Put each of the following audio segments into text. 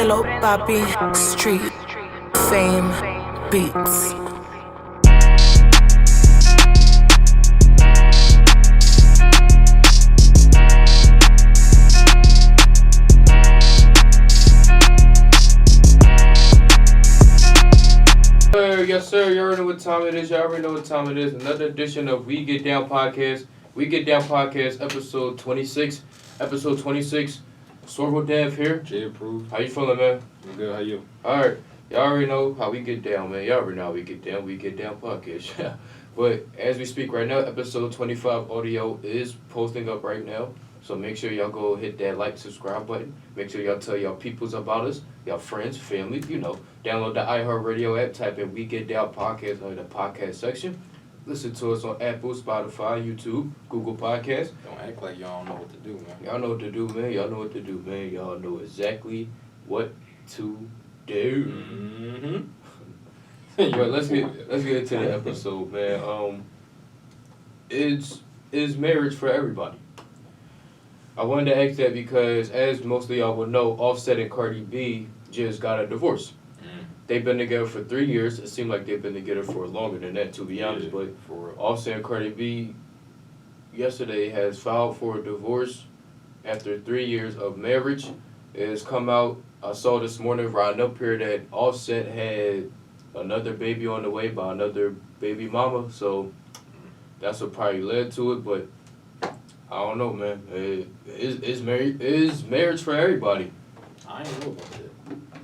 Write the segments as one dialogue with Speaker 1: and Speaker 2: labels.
Speaker 1: Lil Papi, Street, Fame, Beats.
Speaker 2: Yes, sir. You already know what time it is. You already know what time it is. Another edition of We Get Down Podcast. We Get Down Podcast, episode 26. Episode 26. Sorvo Dev here.
Speaker 3: Jay approved.
Speaker 2: How you feeling, man?
Speaker 3: I'm good. How you?
Speaker 2: All right. Y'all already know how we get down, man. Y'all already know how we get down. We Get Down Podcast. But as we speak right now, episode 25 audio is posting up right now. So make sure y'all go hit that like, subscribe button. Make sure y'all tell y'all peoples about us, y'all friends, family, Download the iHeartRadio app, type in We Get Down Podcast under the podcast section. Listen to us on Apple, Spotify, YouTube, Google Podcasts.
Speaker 3: Don't act like y'all don't know what to do, man.
Speaker 2: Y'all know what to do, man. Y'all know what to do, man. Y'all know exactly what to do. But let's get into the episode, man. Is marriage for everybody? I wanted to ask that because, as most of y'all will know, Offset and Cardi B just got a divorce. They've been together for 3 years. It seemed like they've been together for longer than that, to be honest. But
Speaker 3: for
Speaker 2: Offset and Cardi B yesterday has filed for a divorce after 3 years of marriage. It has come out. I saw this morning riding up here that Offset had another baby on the way by another baby mama. So that's what probably led to it. But I don't know, man. Is marriage for everybody?
Speaker 3: I ain't know about that.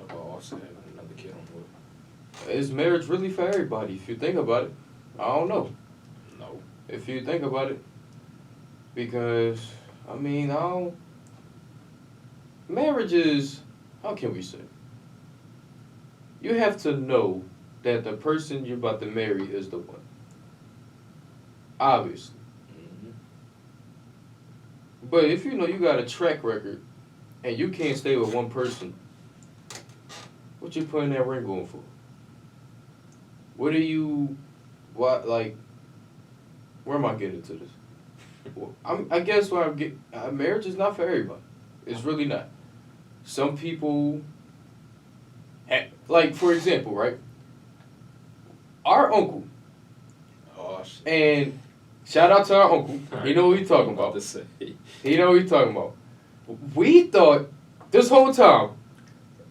Speaker 3: About Offset having another kid on the way.
Speaker 2: Is marriage really for everybody? If you think about it, I don't know.
Speaker 3: No.
Speaker 2: If you think about it, because marriage is, how can we say? You have to know that the person you're about to marry is the one. Obviously. But if you know you got a track record and you can't stay with one person, what you putting that ring on for? Where am I getting to this? Well, I guess where marriage is not for everybody. It's really not. Some people, for example, right? Our uncle,
Speaker 3: Oh, shit.
Speaker 2: and shout out to our uncle. He know what he's talking about. He know what he's talking about. We thought this whole time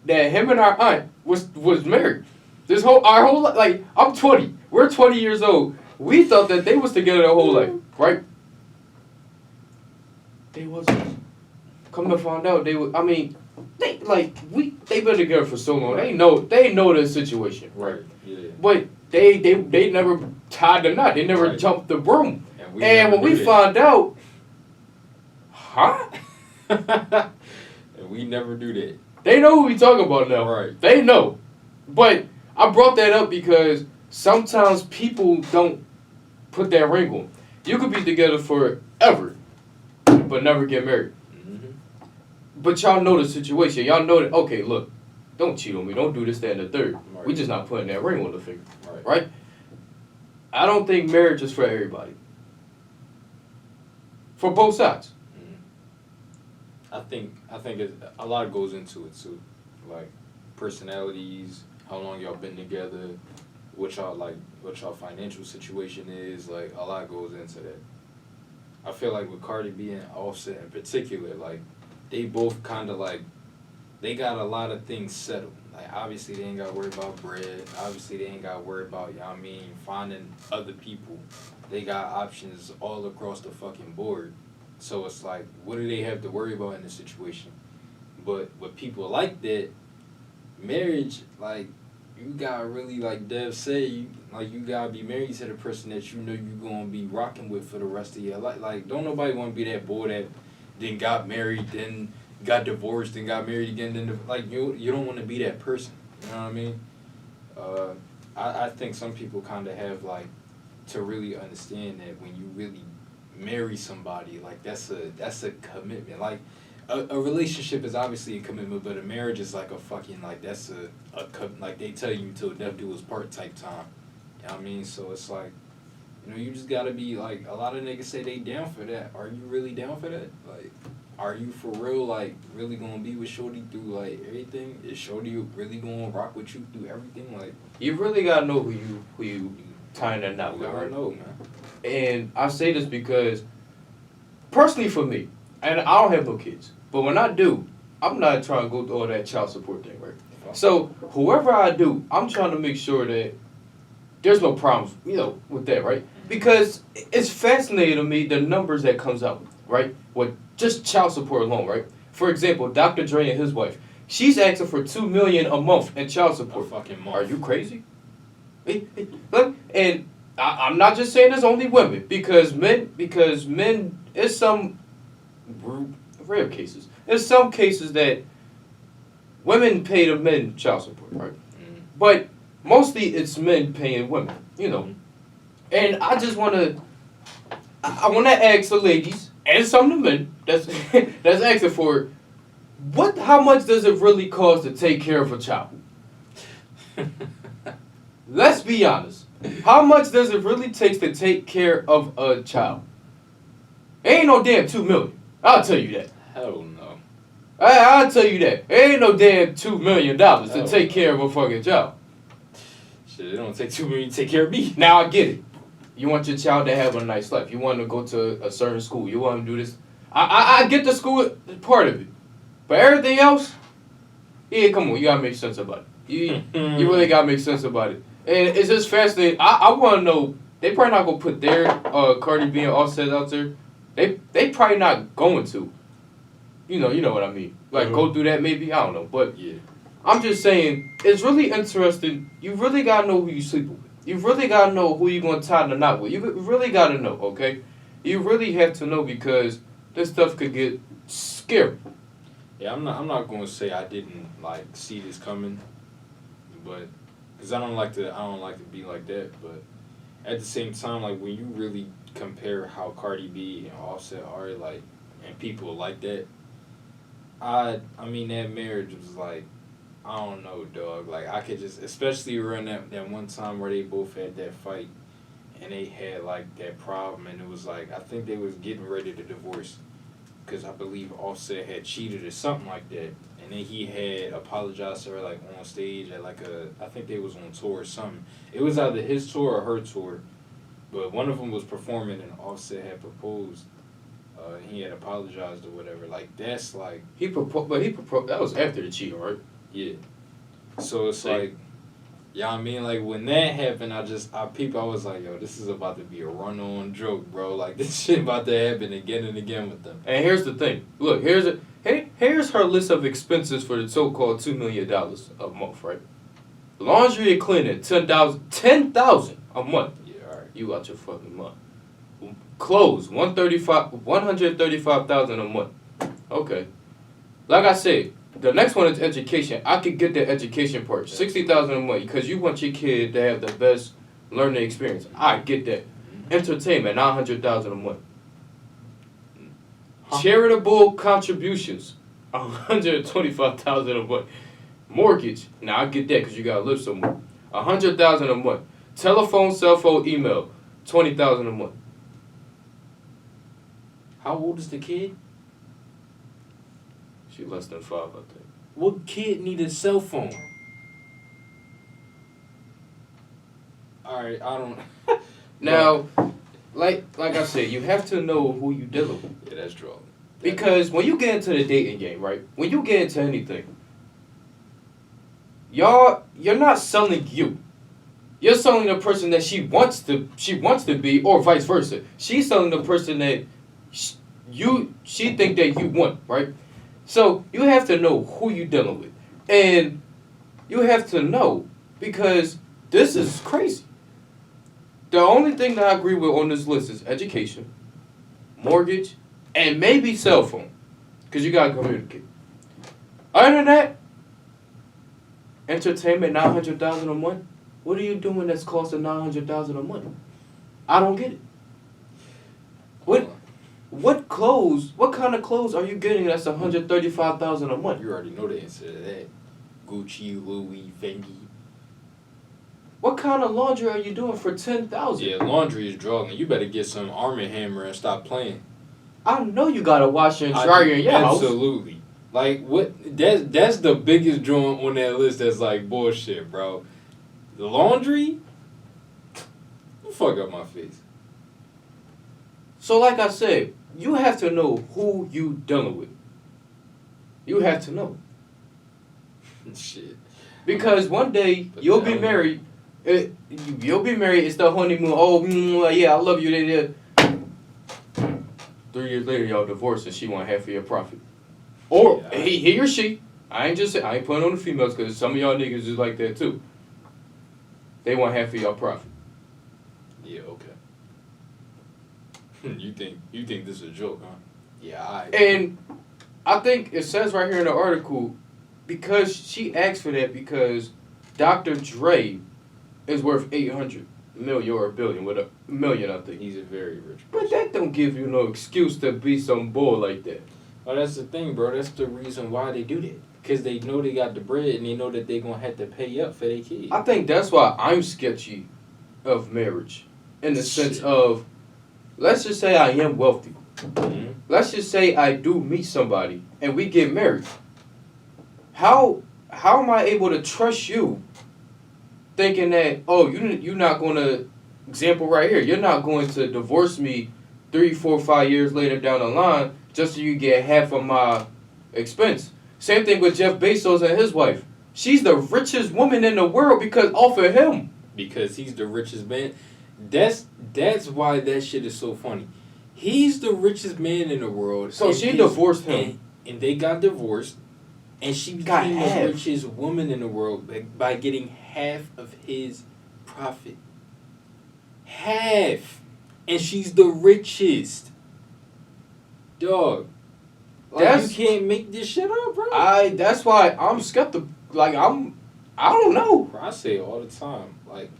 Speaker 2: that him and our aunt was married. Our whole life, I'm 20. We're 20 years old. We thought that they was together their whole life, right? They wasn't. Come to find out, they've been together for so long.
Speaker 3: Right.
Speaker 2: They know the situation,
Speaker 3: Right. Yeah.
Speaker 2: but they never tied the knot. They never jumped the broom. And when we find out,
Speaker 3: and we never do that.
Speaker 2: they know who we talking about now.
Speaker 3: Right.
Speaker 2: They know. But I brought that up because sometimes people don't put that ring on. You could be together forever, but never get married. But y'all know the situation. Y'all know that, okay, look, don't cheat on me. Don't do this, that, and the third.
Speaker 3: Right.
Speaker 2: We just not putting that ring on the finger.
Speaker 3: Right.
Speaker 2: Right? I don't think marriage is for everybody. For both sides.
Speaker 3: I think a lot goes into it too, like personalities, how long y'all been together, what y'all financial situation is. Like a lot goes into that. I feel like with Cardi B and Offset in particular, like they both kind of they got a lot of things settled. Like obviously they ain't got to worry about bread. Obviously they ain't got to worry about finding other people. They got options all across the fucking board. So it's like, what do they have to worry about in this situation? But with people like that, marriage, you gotta really, like Dev say, you gotta be married to the person that you know you gonna be rocking with for the rest of your life. Like, don't nobody wanna be that boy that then got married, then got divorced, then got married again, then, you don't wanna be that person. You know what I mean? I think some people kind of have, to really understand that when you really marry somebody, that's a commitment. A relationship is obviously a commitment, but a marriage is like a fucking that's they tell you till death do us part type time. You know what I mean? So it's you just gotta be a lot of niggas say they down for that. Are you really down for that? are you for real, like, really gonna be with Shorty through, like, everything? Is Shorty really gonna rock with you through everything? Like,
Speaker 2: You really gotta know who you tying that knot
Speaker 3: you
Speaker 2: with,
Speaker 3: gotta
Speaker 2: right?
Speaker 3: know, man.
Speaker 2: And I say this because, personally for me, and I don't have no kids, but when I do, I'm not trying to go through all that child support thing, right? So whoever I do, I'm trying to make sure that there's no problems, with that, right? Because it's fascinating to me the numbers that comes out, right? With just child support alone, right? For example, Dr. Dre and his wife, she's asking for $2 million a month in child
Speaker 3: A
Speaker 2: support.
Speaker 3: fucking month.
Speaker 2: Are you crazy? Look, and I'm not just saying it's only women because men, it's some rare cases. There's some cases that women pay the men child support, right?
Speaker 3: Mm.
Speaker 2: But mostly it's men paying women. And I just want to, I want to ask the ladies and some of the men that's that's asking for it, how much does it really cost to take care of a child? Let's be honest. How much does it really take to take care of a child? Ain't no damn $2 million. I'll tell you that.
Speaker 3: Hell no.
Speaker 2: I'll tell you that. Ain't no damn $2 million to
Speaker 3: Hell
Speaker 2: take
Speaker 3: no.
Speaker 2: care of a fucking child.
Speaker 3: Shit, it don't take $2 million to take care of me.
Speaker 2: Now I get it. You want your child to have a nice life. You want to go to a certain school. You want to do this. I get the school part of it. But everything else, yeah, come on. You got to make sense about it. You really got to make sense about it. And it's just fascinating. I want to know, they probably not going to put their Cardi B and Offset out there. They probably not going to. You know what I mean. Like, go through that maybe. I don't know. But
Speaker 3: Yeah.
Speaker 2: I'm just saying, it's really interesting. You really got to know who you sleeping with. You really got to know who you going to tie the knot with. You really got to know, okay? You really have to know because this stuff could get scary.
Speaker 3: Yeah, I'm not going to say I didn't, like, see this coming, but because I don't like to be like that. But at the same time, like, when you really compare how Cardi B and Offset are, like, and people like that, I mean that marriage was like, I don't know, dog. Like, I could just, especially around that one time where they both had that fight, and they had like that problem, and it was like I think they was getting ready to divorce, because I believe Offset had cheated or something like that. And then he had apologized to her, like, on stage at, like, I think they was on tour or something. It was either his tour or her tour. But one of them was performing and Offset had proposed. He had apologized or whatever. Like, that's, like...
Speaker 2: He proposed, that was after the cheating, right?
Speaker 3: Yeah. So it's like... Yeah, I mean, like, when that happened, I was like, yo, this is about to be a run-on joke, bro. Like, this shit about to happen again and again with them.
Speaker 2: And here's the thing. Look, here's her list of expenses for the so-called $2 million a month, right? Laundry and cleaning, $10,000 a month.
Speaker 3: Yeah, all right.
Speaker 2: You out your fucking month. Clothes, $135,000 a month. Okay. Like I said, the next one is education. I could get the education part, $60,000 a month, because you want your kid to have the best learning experience. I get that. Entertainment, $900,000 a month. Charitable contributions, $125,000 a month. Mortgage, now I get that because you gotta live somewhere. $100,000 a month. Telephone, cell phone, email, $20,000 a month.
Speaker 3: How old is the kid?
Speaker 2: She less than 5, I think.
Speaker 3: What kid need a cell phone? Alright, I don't...
Speaker 2: Now, like I said, you have to know who you dealing with.
Speaker 3: Yeah, that's true.
Speaker 2: Because when you get into the dating game, right? When you get into anything, you're not selling you. You're selling the person that she wants to be, or vice versa. She's selling the person that she think that you want, right? So you have to know who you're dealing with, and you have to know because this is crazy. The only thing that I agree with on this list is education, mortgage, and maybe cell phone, because you gotta communicate. Other than that, entertainment, $900,000 a month. What are you doing that's costing $900,000 a month? I don't get it. What clothes? What kind of clothes are you getting that's $135,000 a month?
Speaker 3: You already know the answer to that. Gucci, Louis, Fendi.
Speaker 2: What kind of laundry are you doing for $10,000?
Speaker 3: Yeah, laundry is drugging. You better get some Arm & Hammer and stop playing.
Speaker 2: I know you got a washer and dryer in your house.
Speaker 3: Absolutely. Like what? That's the biggest joint on that list. That's like bullshit, bro. The laundry. Fuck up my face.
Speaker 2: So, like I said, you have to know who you dealing with. You have to know.
Speaker 3: Shit.
Speaker 2: Because one day
Speaker 3: But
Speaker 2: you'll be
Speaker 3: now-
Speaker 2: married. You'll be married. It's the honeymoon. Oh, yeah, I love you. 3 years later, y'all divorced, and she want half of your profit. Or
Speaker 3: Yeah.
Speaker 2: he or she. I ain't putting on the females because some of y'all niggas is like that too. They want half of your profit.
Speaker 3: Yeah. Okay. you think this is a joke, huh? Yeah.
Speaker 2: And I think it says right here in the article, because she asked for that because Dr. Dre is worth 800 million or a billion, with a million, I think.
Speaker 3: He's a very rich
Speaker 2: But
Speaker 3: person.
Speaker 2: that don't give you no excuse to be some bull like that.
Speaker 3: Well, that's the thing, bro. That's the reason why they do that. Because they know they got the bread and they know that they're going to have to pay up for their kids.
Speaker 2: I think that's why I'm sketchy of marriage. In the sense
Speaker 3: Shit.
Speaker 2: of, let's just say I am wealthy.
Speaker 3: Mhm.
Speaker 2: Let's just say I do meet somebody and we get married. How am I able to trust you thinking that, oh, you're not going to, example right here, you're not going to divorce me 3, 4, 5 years later down the line just so you get half of my expense. Same thing with Jeff Bezos and his wife. She's the richest woman in the world because off of him.
Speaker 3: Because he's the richest man. That's why that shit is so funny. He's the richest man in the world.
Speaker 2: So
Speaker 3: and
Speaker 2: she divorced him.
Speaker 3: And they got divorced. And she
Speaker 2: Got
Speaker 3: became
Speaker 2: half.
Speaker 3: the richest woman in the world by getting half of his profit. Half. And she's the richest. Dog. Like,
Speaker 2: That's-
Speaker 3: you can't make this shit up, bro.
Speaker 2: That's why I'm skeptical. Like I don't know.
Speaker 3: Bro, I say it all the time. Like,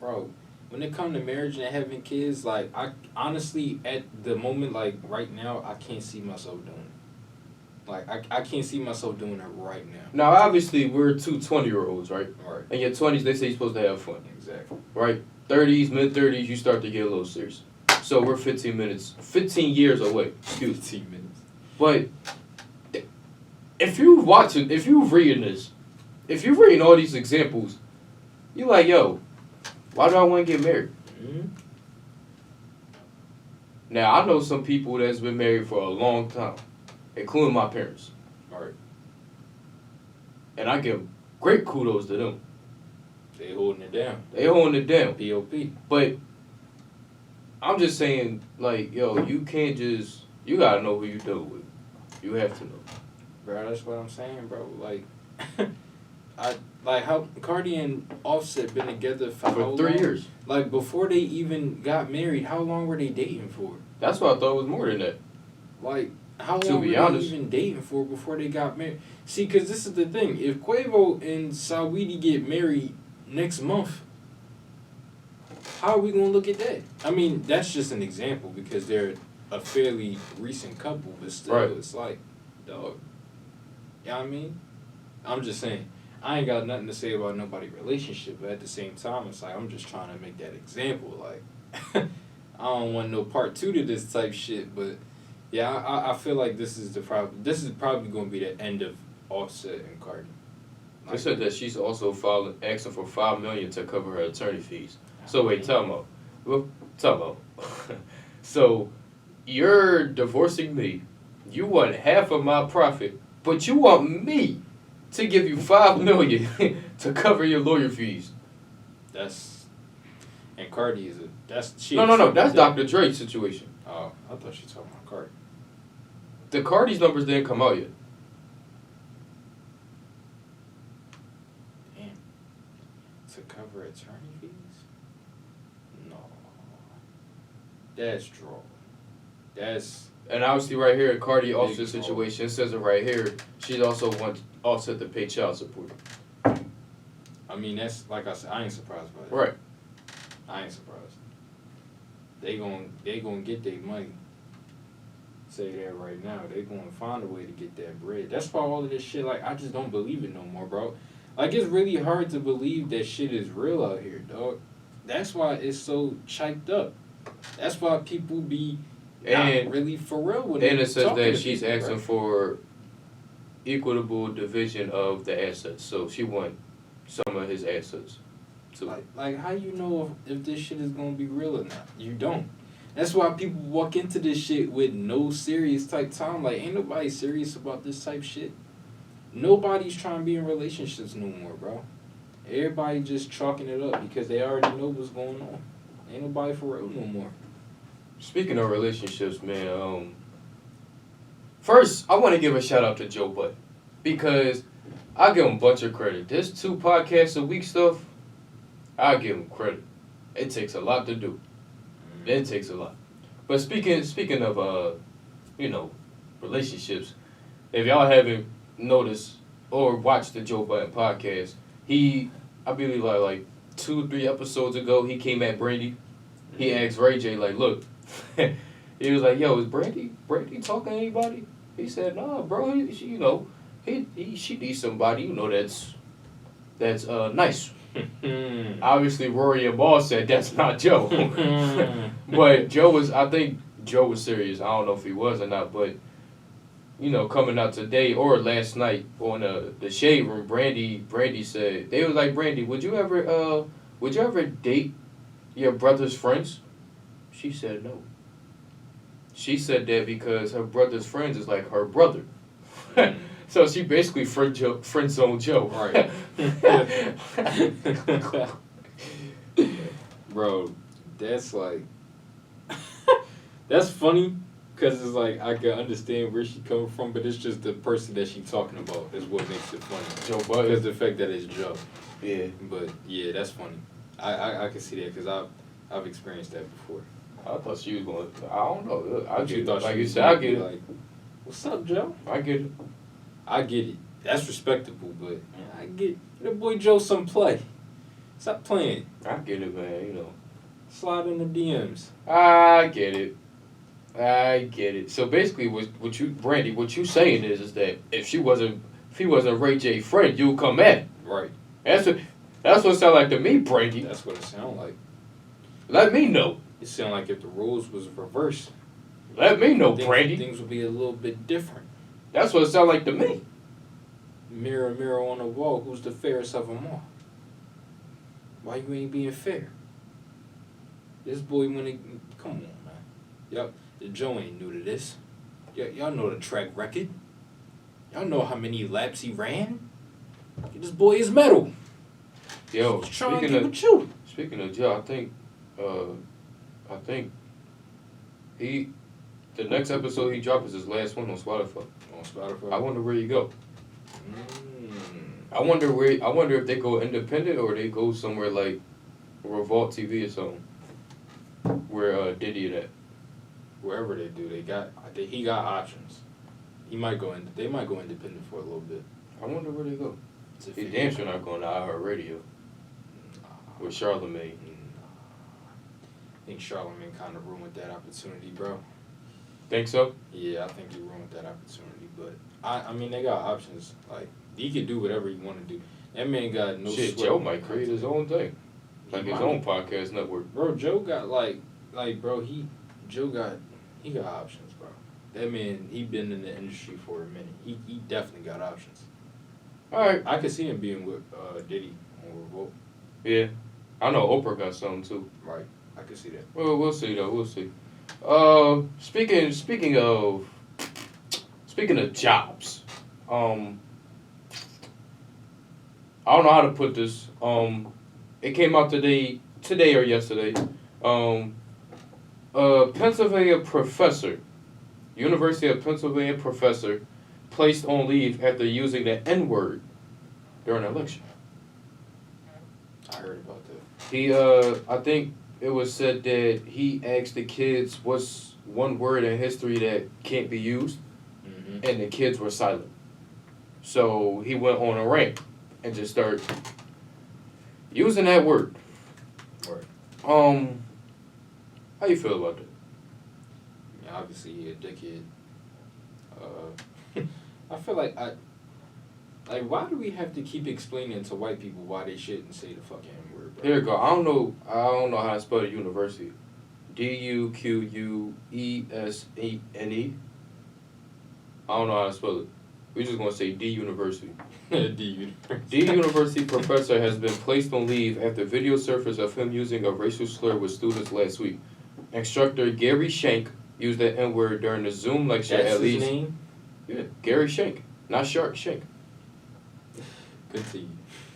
Speaker 3: bro, when it comes to marriage and having kids, like, I honestly, at the moment, like, right now, I can't see myself doing it. Like, I can't see myself doing it right now.
Speaker 2: Now obviously we're two 20-year-olds, right?
Speaker 3: Right.
Speaker 2: In your 20s they say you're supposed to have fun,
Speaker 3: Exactly.
Speaker 2: right? 30s, mid-30s you start to get a little serious. So we're 15 years away. Excuse me.
Speaker 3: 15 minutes.
Speaker 2: But if you reading all these examples, you like, yo, why do I want to get married?
Speaker 3: Mm-hmm.
Speaker 2: Now I know some people that's been married for a long time, including my parents.
Speaker 3: Right.
Speaker 2: And I give great kudos to them.
Speaker 3: They holding it down.
Speaker 2: They holding it down.
Speaker 3: P.O.P.
Speaker 2: But I'm just saying, like, yo, you can't just, you gotta know who you dealing with. You have to know.
Speaker 3: Bro, that's what I'm saying, bro. Like, how Cardi and Offset been together for how
Speaker 2: For 3
Speaker 3: long?
Speaker 2: years.
Speaker 3: Like, before they even got married, how long were they dating for?
Speaker 2: That's what I thought was more than that.
Speaker 3: Like, how
Speaker 2: To
Speaker 3: long
Speaker 2: be
Speaker 3: were
Speaker 2: honest.
Speaker 3: they even dating for before they got married? See, because this is the thing. If Quavo and Saweetie get married next month, how are we going to look at that? I mean, that's just an example because they're a fairly recent couple, but still,
Speaker 2: Right.
Speaker 3: it's like, dog. You know what I mean? I'm just saying. I ain't got nothing to say about nobody's relationship, but at the same time, it's like, I'm just trying to make that example. Like, I don't want no part 2 to this type shit, but yeah, I feel like this is probably going to be the end of Offset and Cardi.
Speaker 2: They said that she's also asking for $5 million to cover her attorney fees. So wait, tell me. So you're divorcing me. You want half of my profit, but you want me to give you $5 million to cover your lawyer fees.
Speaker 3: And Cardi is she.
Speaker 2: No. That's Dr. Dre's situation.
Speaker 3: Oh, I thought she was talking about Cardi.
Speaker 2: The Cardi's numbers didn't come out yet.
Speaker 3: Damn. To cover attorney fees? No. That's draw. That's.
Speaker 2: And obviously right here, Cardi Offset
Speaker 3: Big
Speaker 2: situation, it says it right here. She also wants Offset to pay child support.
Speaker 3: I mean, that's like I said. I ain't surprised by that.
Speaker 2: Right.
Speaker 3: I ain't surprised. They gon' get their money. Say that right now. They gonna find a way to get that bread. That's why all of this shit, like, I just don't believe it no more, bro. Like, it's really hard to believe that shit is real out here, dog. That's why it's so hyped up. That's why people be
Speaker 2: And
Speaker 3: not really for real with
Speaker 2: and it says
Speaker 3: talking
Speaker 2: that
Speaker 3: to
Speaker 2: she's
Speaker 3: people,
Speaker 2: asking
Speaker 3: right?
Speaker 2: for equitable division of the assets. So she want some of his assets. So
Speaker 3: Like how you know if this shit is gonna be real or not? You don't. That's why people walk into this shit with no serious type time. Like ain't nobody serious about this type shit. Nobody's trying to be in relationships no more, bro. Everybody just chalking it up because they already know what's going on. Ain't nobody for real no more.
Speaker 2: speaking of relationships, man, first I want to give a shout out to Joe Budden because I give him a bunch of credit. This 2 podcasts a week stuff, I give him credit. It takes a lot to do. It takes a lot. But speaking of relationships, if y'all haven't noticed or watched the Joe Budden podcast, I believe like 2-3 episodes ago he came at Brandy. He asked Ray J like, look, he was like, yo, is Brandy talking to anybody? He said, nah, bro. She needs somebody that's nice. Obviously, Rory and Ball said that's not Joe. But I think Joe was serious. I don't know if he was or not, but coming out today or last night on the Shade Room, Brandy said they was like, Brandy, would you ever date your brother's friends? She said no. She said that because her brother's friends is like her brother. So she basically friend zone Joe.
Speaker 3: Right. Bro, that's like that's funny because it's like I can understand where she coming from, but it's just the person that she talking about is what makes it funny.
Speaker 2: Joe Budden.
Speaker 3: Because the fact that it's Joe.
Speaker 2: Yeah.
Speaker 3: But yeah, that's funny. I can see that because I've experienced that before.
Speaker 2: I thought she was going. I don't know. I
Speaker 3: But
Speaker 2: get
Speaker 3: you
Speaker 2: it.
Speaker 3: thought
Speaker 2: Like
Speaker 3: she
Speaker 2: you
Speaker 3: was
Speaker 2: said, I
Speaker 3: gonna be
Speaker 2: get it.
Speaker 3: like, what's up, Joe?
Speaker 2: I get it.
Speaker 3: I get it. That's respectable, but I get the boy Joe some play. Stop playing.
Speaker 2: I get it, man.
Speaker 3: Slide in the DMs.
Speaker 2: I get it. I get it. So basically, what you saying is that if he wasn't Ray J friend, you'll come at.
Speaker 3: Right.
Speaker 2: That's what it sound like to me, Brandy.
Speaker 3: That's what it sound like.
Speaker 2: Let me know.
Speaker 3: It sound like if the roles was reversed,
Speaker 2: Let me know, Brandy.
Speaker 3: things would be a little bit different.
Speaker 2: That's what it sound like to me.
Speaker 3: Mirror, mirror on the wall, who's the fairest of them all? Why you ain't being fair? This boy come on, man. Joe ain't new to this. Y'all know the track record. Y'all know how many laps he ran. This boy is metal.
Speaker 2: Yo,
Speaker 3: He's trying to get with you.
Speaker 2: speaking of Joe, I think the next episode he dropped is his last one on Spotify.
Speaker 3: On Spotify.
Speaker 2: I wonder where you go. I wonder if they go independent or they go somewhere like Revolt TV or something. Where Diddy at?
Speaker 3: Wherever they do, he got options. They might go independent for a little bit.
Speaker 2: I wonder where they go.
Speaker 3: It's a
Speaker 2: He
Speaker 3: fake-
Speaker 2: damn sure not going to iHeartRadio with Charlamagne.
Speaker 3: I think Charlamagne kind of ruined that opportunity, bro.
Speaker 2: Think so?
Speaker 3: Yeah, I think he ruined that opportunity. But I mean, they got options. Like he could do whatever he want to do. That man got no.
Speaker 2: Shit,
Speaker 3: sweat
Speaker 2: Joe
Speaker 3: on
Speaker 2: might create his own thing, like his own podcast network.
Speaker 3: Bro, Joe got bro, he got options, bro. That man, he been in the industry for a minute. He definitely got options.
Speaker 2: All right.
Speaker 3: I could see him being with Diddy on Revolt.
Speaker 2: Yeah, I know Oprah got something too.
Speaker 3: Right, I could see that.
Speaker 2: Well, we'll see though. We'll see. Speaking of jobs, I don't know how to put this. It came out today or yesterday. Pennsylvania professor, University of Pennsylvania professor, placed on leave after using the N-word during an election.
Speaker 3: I heard about that.
Speaker 2: He, I think it was said that he asked the kids what's one word in history that can't be used, and the kids were silent. So he went on a rant and just started using that word.
Speaker 3: Right.
Speaker 2: How you feel about that?
Speaker 3: I mean, obviously he a dickhead. I feel like why do we have to keep explaining to white people why they shouldn't say the fucking N-word, bro?
Speaker 2: Here you go. I don't know how to spell the university. Duquesne. I don't know how to spell it. We're just gonna say D University.
Speaker 3: D
Speaker 2: University professor has been placed on leave after video surfaced of him using a racial slur with students last week. Instructor Gary Shank used the N-word during the Zoom lecture
Speaker 3: That's
Speaker 2: at
Speaker 3: his
Speaker 2: least.
Speaker 3: name?
Speaker 2: Yeah, Gary Shank, not Shark Shank.
Speaker 3: Continue.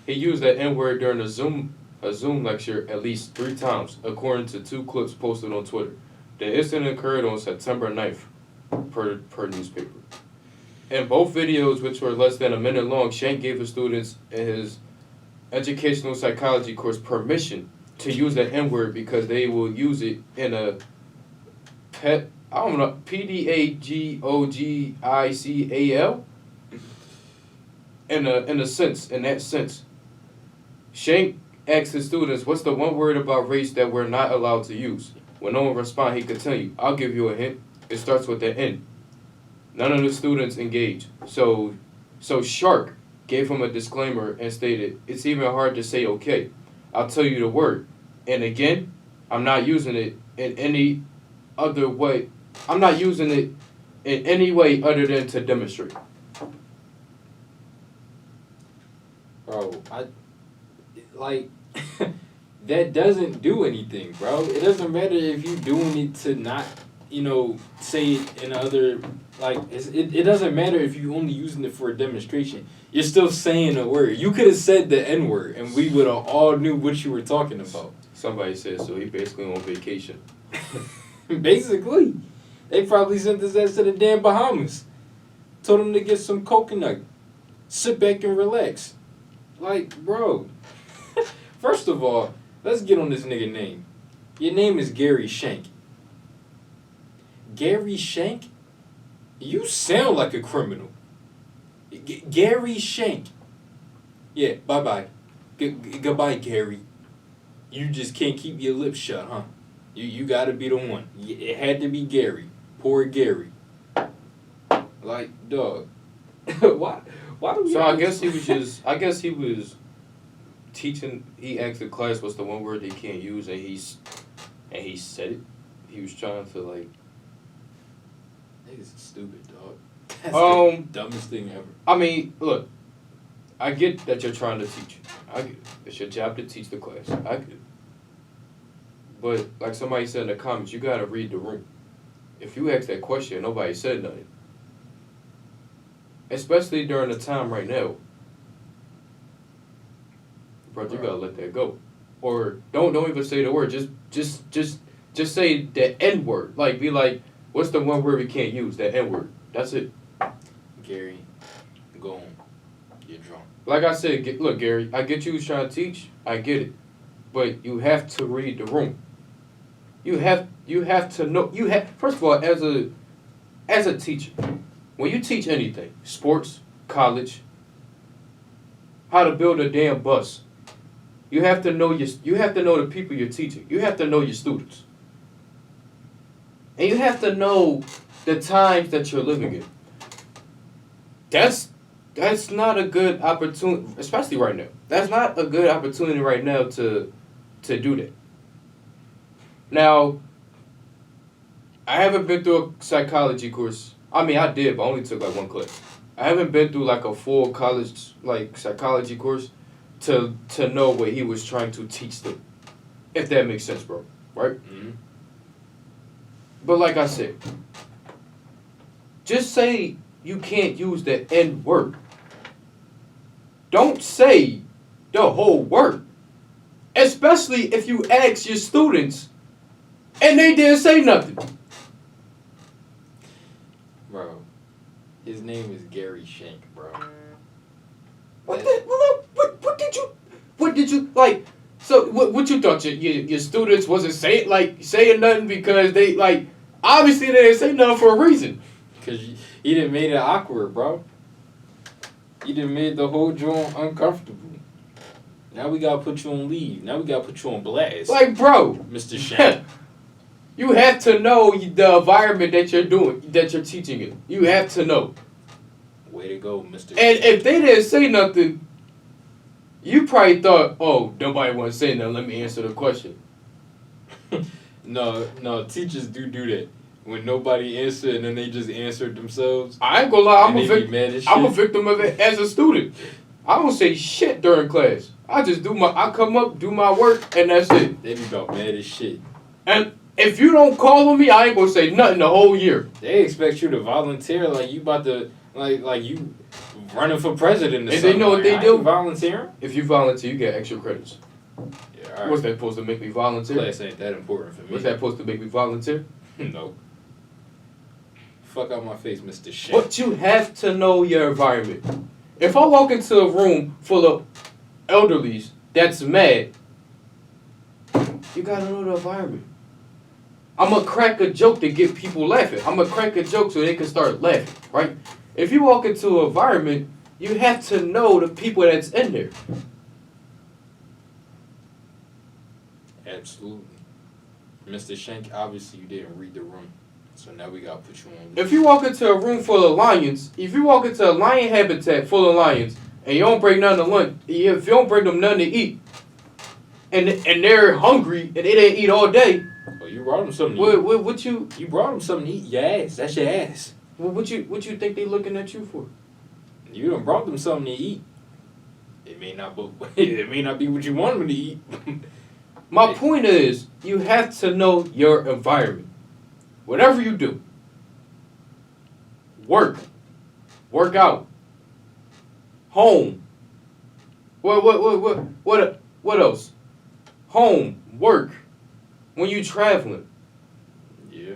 Speaker 2: He used the N-word during a Zoom lecture at least 3 times, according to 2 clips posted on Twitter. The incident occurred on September 9th, per newspaper. In both videos, which were less than a minute long, Shank gave the students in his educational psychology course permission to use the N-word because they will use it in a PDAGOGICAL? In that sense. Shank asked his students, what's the one word about race that we're not allowed to use? When no one responded, he continued, I'll give you a hint. It starts with the N. None of the students engaged. So Shark gave him a disclaimer and stated, it's even hard to say okay. I'll tell you the word. And again, I'm not using it in any other way. I'm not using it in any way other than to demonstrate.
Speaker 3: Bro, that doesn't do anything, bro. It doesn't matter if you doing it to not, say it in other, it doesn't matter if you only using it for a demonstration. You're still saying a word. You could have said the N-word, and we would have all knew what you were talking about.
Speaker 2: Somebody said so. He basically on vacation.
Speaker 3: Basically. They probably sent his ass to the damn Bahamas. Told him to get some coconut. Sit back and relax. Bro. First of all, let's get on this nigga name. Your name is Gary Shank. Gary Shank? You sound like a criminal. Gary Shank. Yeah, bye-bye. Goodbye, Gary. You just can't keep your lips shut, huh? You gotta be the one. It had to be Gary. Poor Gary. Dog. Why do we
Speaker 2: So I guess he was teaching. He asked the class what's the one word they can't use, and he said it. He was trying to
Speaker 3: Niggas is stupid, dog. That's the dumbest thing ever.
Speaker 2: I mean, look, I get that you're trying to teach. I get it. It's your job to teach the class. I get it. But like somebody said in the comments, you gotta read the room. If you ask that question, nobody said nothing. Especially during the time right now. Brother, you gotta let that go. Or don't even say the word. Just say the N word. Be like, what's the one word we can't use? The N word. That's it.
Speaker 3: Gary, go home. You're drunk.
Speaker 2: Like I said, look, Gary, I get you was trying to teach. I get it. But you have to read the room. You have to know. First of all, as a teacher, when you teach anything, sports, college, how to build a damn bus, you have to know the people you're teaching. You have to know your students. And you have to know the times that you're living in. That's not a good opportunity, especially right now. That's not a good opportunity right now to do that. Now, I haven't been through a psychology course. I mean, I did, but I only took one class. I haven't been through a full college psychology course to know what he was trying to teach them. If that makes sense, bro. Right?
Speaker 3: Mm-hmm.
Speaker 2: But like I said, just say you can't use the N word. Don't say the whole word. Especially if you ask your students and they didn't say nothing.
Speaker 3: Bro, his name is Gary Shank, bro.
Speaker 2: What did you so what you thought your students wasn't saying nothing because they obviously they didn't say nothing for a reason.
Speaker 3: Cause he done made it awkward, bro. He done made the whole joint uncomfortable. Now we gotta put you on leave. Now we gotta put you on blast.
Speaker 2: Bro,
Speaker 3: Mr. Shank.
Speaker 2: You have to know the environment that you're teaching in. You have to know.
Speaker 3: Way to go, Mr.
Speaker 2: And
Speaker 3: Shank.
Speaker 2: if they didn't say nothing, you probably thought, oh, nobody wants to say nothing. Let me answer the question.
Speaker 3: No, teachers do that. When nobody answered and then they just answered themselves.
Speaker 2: I ain't gonna lie,
Speaker 3: and they be mad as shit.
Speaker 2: I'm a victim of it as a student. I don't say shit during class. I just I come up, do my work, and that's it.
Speaker 3: They be about mad as shit.
Speaker 2: And if you don't call on me, I ain't gonna say nothing the whole year.
Speaker 3: They expect you to volunteer like you about to like you running for president or
Speaker 2: And
Speaker 3: something.
Speaker 2: they know what they
Speaker 3: I
Speaker 2: do.
Speaker 3: ain't volunteering?
Speaker 2: If you volunteer, you get extra credits.
Speaker 3: Yeah, all right.
Speaker 2: What's that supposed to make me volunteer?
Speaker 3: Class ain't that important for me.
Speaker 2: What's that supposed to make me volunteer?
Speaker 3: No. Fuck out my face, Mr. Shit.
Speaker 2: But you have to know your environment. If I walk into a room full of elderlies that's mad, you gotta know the environment. I'm gonna crack a joke to get people laughing. I'm gonna crack a joke so they can start laughing, right? If you walk into an environment, you have to know the people that's in there.
Speaker 3: Absolutely. Mr. Shank, obviously you didn't read the room. So now we gotta put you on.
Speaker 2: If you walk into a room full of lions, if you walk into a lion habitat full of lions, and you don't bring nothing to lunch, if you don't bring them nothing to eat, and they're hungry and they didn't eat all day,
Speaker 3: Oh, you brought them something to eat.
Speaker 2: what you
Speaker 3: brought them something to eat. Your ass. That's your ass.
Speaker 2: what you think they looking at you for?
Speaker 3: You done brought them something to eat. It may not be what you want them to eat.
Speaker 2: My point is, you have to know your environment. Whatever you do, work out, home. What else? Home, work. When you traveling,
Speaker 3: Yeah.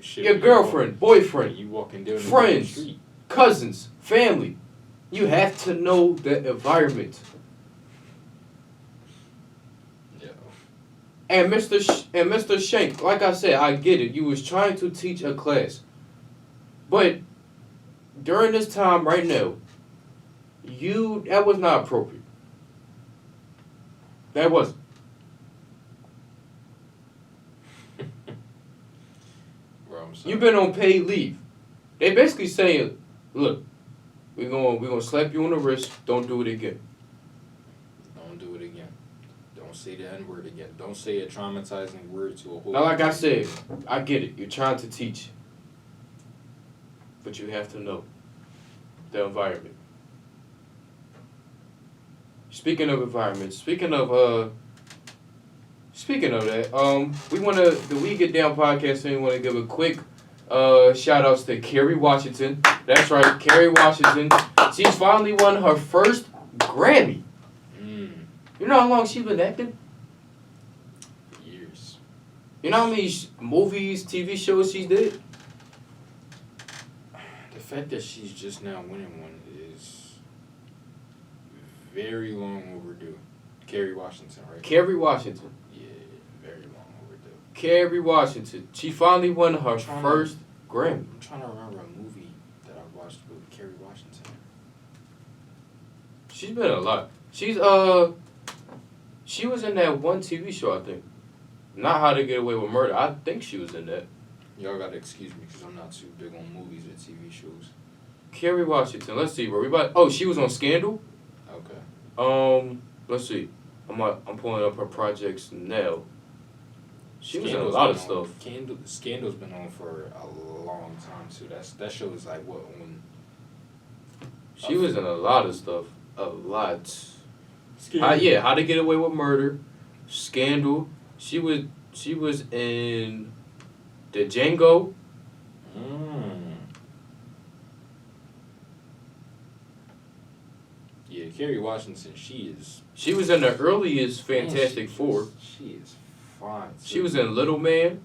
Speaker 3: Shit,
Speaker 2: your girlfriend, boyfriend,
Speaker 3: you walking down
Speaker 2: friends,
Speaker 3: the street.
Speaker 2: cousins, family. You have to know the environment.
Speaker 3: Yeah.
Speaker 2: And Mr. Shank, like I said, I get it. You was trying to teach a class. But during this time right now, that was not appropriate. That wasn't.
Speaker 3: Bro, I'm sorry.
Speaker 2: You've been on paid leave. They basically saying, look, we're gonna slap you on the wrist, don't do it again.
Speaker 3: Don't do it again. Don't say the N-word again. Don't say a traumatizing word to a whole.
Speaker 2: Now, like I said, I get it. You're trying to teach. But you have to know the environment. Speaking of environment, speaking of that, we wanna the We Get Down podcast and we wanna give a quick shout outs to Kerry Washington. That's right, Kerry Washington. She's finally won her first Grammy. You know how long she's been acting?
Speaker 3: Years.
Speaker 2: You know how many movies, TV shows she did?
Speaker 3: The fact that she's just now winning one is very long overdue. Kerry Washington, right?
Speaker 2: Kerry Washington.
Speaker 3: Yeah, very long overdue.
Speaker 2: Kerry Washington. She finally won her first Grammy.
Speaker 3: I'm trying to remember a movie that I watched with Kerry Washington.
Speaker 2: She's been a lot. She was in that one TV show, I think. Not How to Get Away with Murder. I think she was in that.
Speaker 3: Y'all gotta excuse me because I'm not too big on movies or TV shows.
Speaker 2: Kerry Washington. Let's see, bro. Oh, she was on Scandal.
Speaker 3: Okay.
Speaker 2: Let's see. I'm pulling up her projects now. She was in a
Speaker 3: Scandal's
Speaker 2: lot of
Speaker 3: been on-
Speaker 2: stuff.
Speaker 3: Scandal's been on for a long time too. That show is like what when.
Speaker 2: She was in a lot of stuff. A lot.
Speaker 3: Scandal.
Speaker 2: Yeah, How to Get Away with Murder, Scandal. She was in the Django.
Speaker 3: Yeah, Kerry Washington.
Speaker 2: She was in the earliest Fantastic Four.
Speaker 3: She is fine.
Speaker 2: She was in Little Man.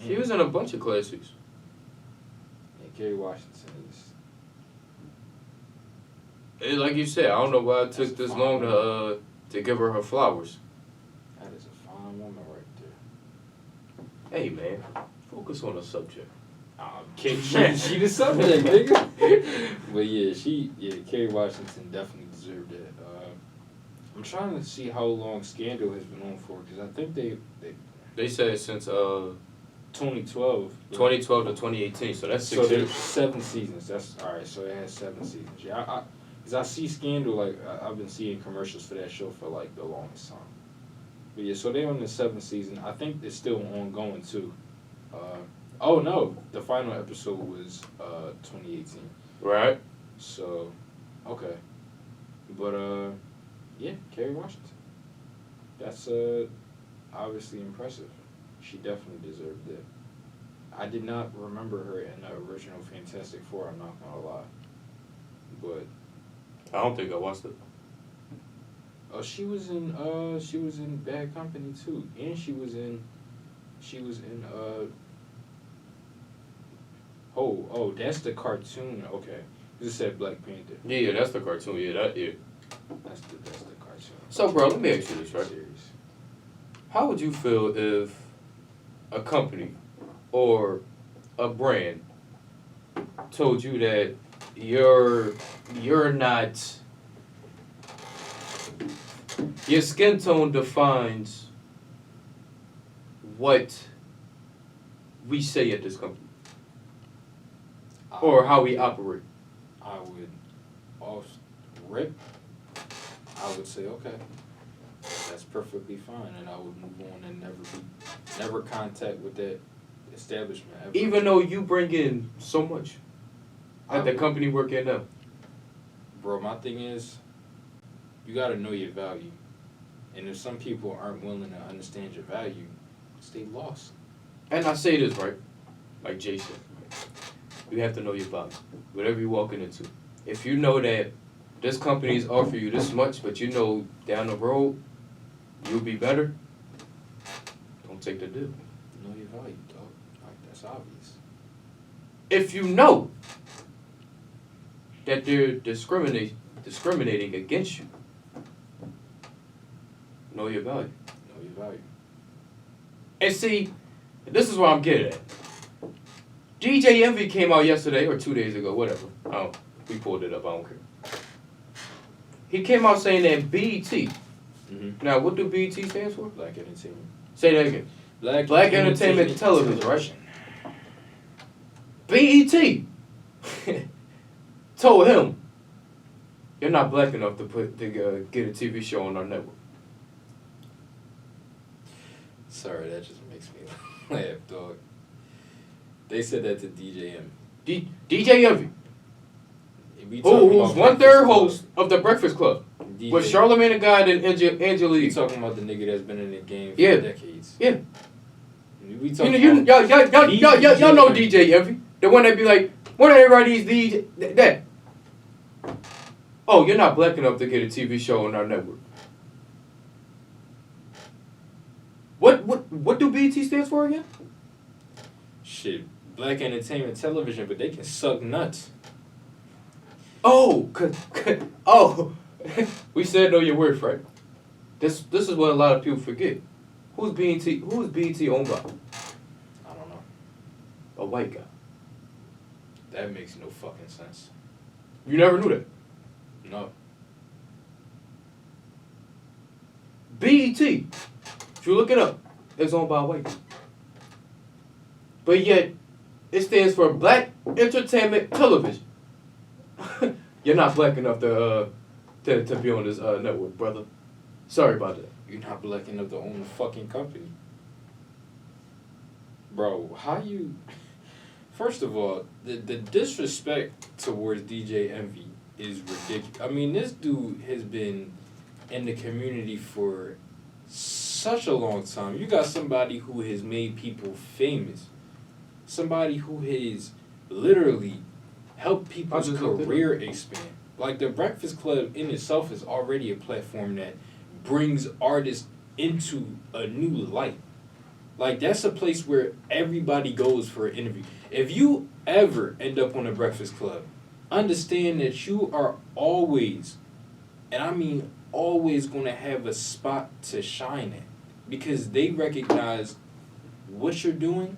Speaker 2: She was in a bunch of classics.
Speaker 3: Yeah, Kerry Washington is.
Speaker 2: Like you said, I don't know why it took this long to give her flowers.
Speaker 3: That is a fine woman right there.
Speaker 2: Hey man, focus on the subject.
Speaker 3: She the subject, nigga. But Kerry Washington definitely deserved that. I'm trying to see how long Scandal has been on for because I think
Speaker 2: They said since
Speaker 3: 2012.
Speaker 2: 2012 to 2018, so that's 6
Speaker 3: So there's
Speaker 2: years.
Speaker 3: 7 seasons. That's all right. So it has 7 seasons. Yeah, because I see Scandal like I've been seeing commercials for that show for like the longest time. But yeah, so they're on the 7th season. I think it's still ongoing too. Oh no, the final episode was 2018.
Speaker 2: Right.
Speaker 3: So, okay, but yeah, Kerry Washington. That's obviously impressive. She definitely deserved it. I did not remember her in the original Fantastic Four. I'm not gonna lie, but
Speaker 2: I don't think I watched it.
Speaker 3: she was in Bad Company too, and she was in oh that's the cartoon. Okay, you said Black Panther.
Speaker 2: Yeah, that's the cartoon. Yeah,
Speaker 3: That's the cartoon.
Speaker 2: So, bro, let me ask you this, right?
Speaker 3: Series.
Speaker 2: How would you feel if a company or a brand told you that you're not, your skin tone defines what we say at this company or how we operate?
Speaker 3: I would off rip. I would say okay, that's perfectly fine, and I would move on and never contact with that establishment ever.
Speaker 2: Even though you bring in so much at the company work in now.
Speaker 3: Bro, my thing is, you gotta know your value, and if some people aren't willing to understand your value, stay lost.
Speaker 2: And I say this, right? Like Jason, you have to know your value. Whatever you're walking into. If you know that this company is offering you this much, but you know down the road you'll be better, don't take the deal.
Speaker 3: Know your value, dog. Like, that's obvious.
Speaker 2: If you know that they're discriminating against you, know your value.
Speaker 3: Know your value.
Speaker 2: And see, this is what I'm getting at. DJ Envy came out yesterday or 2 days ago, whatever. We pulled it up, I don't care. He came out saying that BET.
Speaker 3: Mm-hmm.
Speaker 2: Now, what do BET stand for?
Speaker 3: Black Entertainment.
Speaker 2: Say that again.
Speaker 3: Black
Speaker 2: Entertainment Television, right? BET told him, you're not black enough to get a TV show on our network.
Speaker 3: Sorry, that just makes me laugh, dog. They said that to DJ M.
Speaker 2: DJ Envy,
Speaker 3: We talking
Speaker 2: who's
Speaker 3: about
Speaker 2: 1/3
Speaker 3: Breakfast
Speaker 2: host of The Breakfast Club,
Speaker 3: DJ,
Speaker 2: with Charlamagne the God and
Speaker 3: We
Speaker 2: Angelique.
Speaker 3: talking about the nigga that's been in the game for
Speaker 2: Yeah.
Speaker 3: decades.
Speaker 2: Yeah.
Speaker 3: We talking about
Speaker 2: Y'all know DJ Envy, the one that be like, when everybody's DJ that. Oh, you're not black enough to get a TV show on our network. What do BET stands for again?
Speaker 3: shit, Black Entertainment Television, but they can suck nuts.
Speaker 2: Oh, we said know your worth, right? This is what a lot of people forget. Who's BET owned by?
Speaker 3: I don't know.
Speaker 2: A white guy.
Speaker 3: That makes no fucking sense.
Speaker 2: You never knew that.
Speaker 3: No.
Speaker 2: BET, if you look it up, it's owned by a white guy. But yet, it stands for Black Entertainment Television. You're not black enough to be on this network, brother. Sorry about that.
Speaker 3: You're not black enough to own the fucking company. Bro, how you... First of all, the disrespect towards DJ Envy is ridiculous. I mean, this dude has been in the community for such a long time. You got somebody who has made people famous. Somebody who has literally helped people's career expand. Like, the Breakfast Club in itself is already a platform that brings artists into a new light. Like, that's a place where everybody goes for an interview. If you ever end up on a Breakfast Club, understand that you are always, and I mean always, going to have a spot to shine at. Because they recognize what you're doing,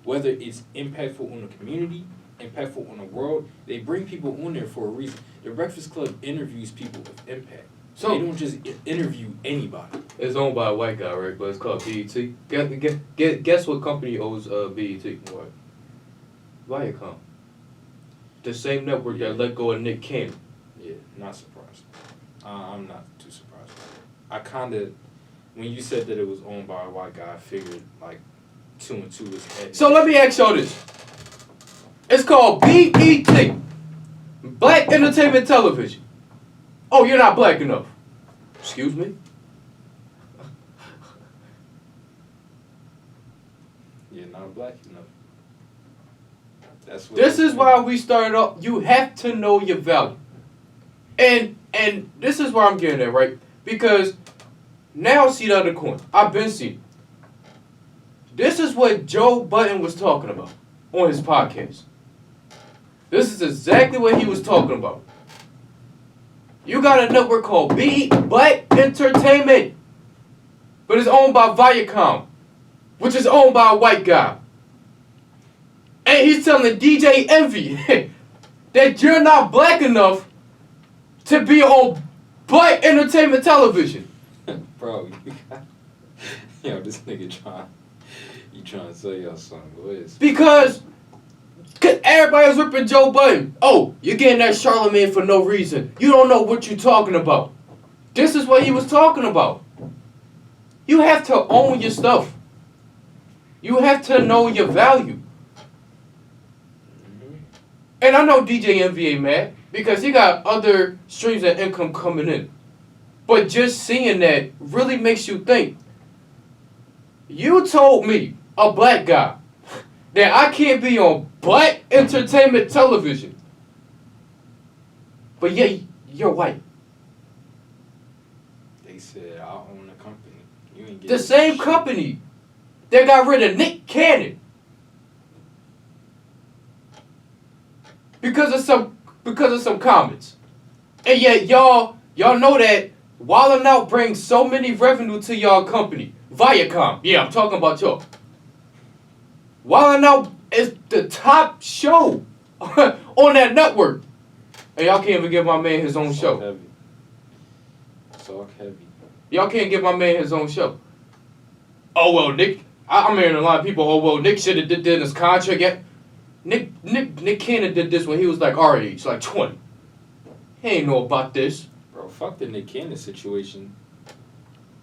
Speaker 3: whether it's impactful on the community, impactful on the world. They bring people on there for a reason. The Breakfast Club interviews people with impact. So they don't just interview anybody.
Speaker 2: It's owned by a white guy, right? But it's called BET. Guess what company owns BET?
Speaker 3: What?
Speaker 2: Viacom. The same network that let go of Nick Cannon.
Speaker 3: Yeah, not surprised. I'm not too surprised by it. when you said that it was owned by a white guy, I figured like 2 and 2 was added.
Speaker 2: So let me ask y'all this. It's called BET, Black Entertainment Television. Oh, you're not black enough. Excuse me?
Speaker 3: You're not black enough. That's what
Speaker 2: This is why we started off. You have to know your value. And this is where I'm getting at, right? Because now see the other coin. I've been seeing. This is what Joe Budden was talking about on his podcast. This is exactly what he was talking about. You got a network called Black Entertainment, but it's owned by Viacom, which is owned by a white guy. And he's telling DJ Envy that you're not black enough to be on Black Entertainment Television.
Speaker 3: Bro, yo, this nigga trying to sell y'all something. What is?
Speaker 2: Because everybody's ripping Joe Budden. Oh, you're getting that Charlemagne for no reason. You don't know what you're talking about. This is what he was talking about. You have to own your stuff. You have to know your value. And I know DJ Envy ain't mad because he got other streams of income coming in. But just seeing that really makes you think. You told me, a black guy, that I can't be on Black Entertainment Television. But yeah, you're white.
Speaker 3: They said I own the company. You ain't getting
Speaker 2: The same
Speaker 3: shit.
Speaker 2: company that got rid of Nick Cannon. Because of some comments. And yet y'all know that Wildin' Out brings so many revenue to y'all company. Viacom. Yeah, I'm talking about y'all. Wildin' Out is the top show on that network. And y'all can't even give my man his own
Speaker 3: Talk
Speaker 2: show.
Speaker 3: heavy. Talk heavy.
Speaker 2: Y'all can't give my man his own show. Oh, well, Nick, I'm hearing a lot of people, oh, well, Nick should have did his contract yet. Nick Cannon did this when he was like our age, like 20. He ain't know about this.
Speaker 3: Bro, fuck the Nick Cannon situation.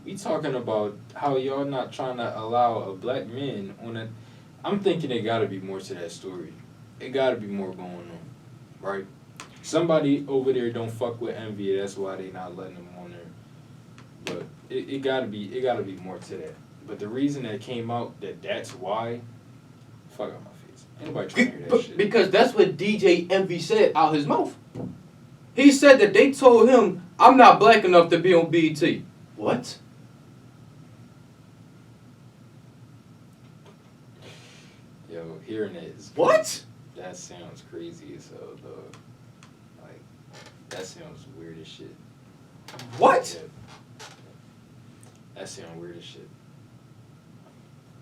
Speaker 3: We talking about how y'all not trying to allow a black man on a... I'm thinking there gotta be more to that story. It gotta be more going on, right? Somebody over there don't fuck with Envy, that's why they not letting him on there. But it gotta be more to that. But the reason that came out that's why, fuck out my face. Ain't nobody trying to hear that shit.
Speaker 2: Because that's what DJ Envy said out his mouth. He said that they told him, I'm not black enough to be on BET. What?
Speaker 3: Yo, hearing it is...
Speaker 2: What?
Speaker 3: That sounds crazy as hell, dog. Like, that sounds weird as shit.
Speaker 2: What?
Speaker 3: Yeah. That sounds weird as shit.